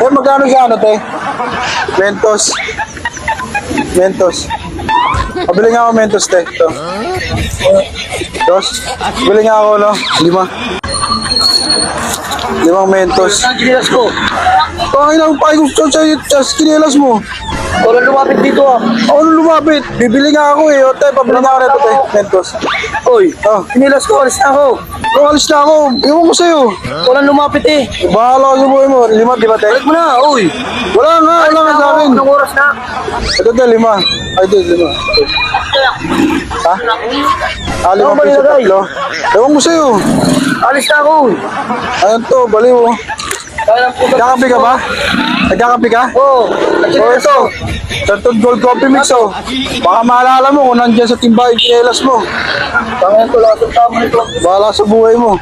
Eh, magkano siya ano, te? Mentos. Mentos. Pabili nga ako Mentos, te. Ito. Dos. Pabili nga ako, no? 5. 5 Mentos. Ang kinilas ko. Pangin ang pahay ko sa kinilas mo. Walang lumapit dito ah. Ako nung lumapit. Bibili nga ako eh. O, te, pabili nga ako nito, te. Mentos. Oy, Oh. kinilas ko, alis na ako. Oh, alis na ako. Iwan ko sa'yo. Walang lumapit eh. Bahala ka sa buhay mo. 5, di ba, te? Balik mo na, oy. Wala nga sa akin. Anong oras na? Ito, te, 5. Ay, ito, 5. Ha? Ah, 5 piso tatlo. Ewan ko sa'yo. Alis na ako. Ayan to, baliw. Nagkakape ka ba? Nagkakape ka? Oo. Oh, ito. Sartod Gold Coffee Mix, oh. Baka maalala mo kung nandiyan sa timba yung kinelas mo. Tangan ko lang sa tama nito. Bahala sa buhay mo.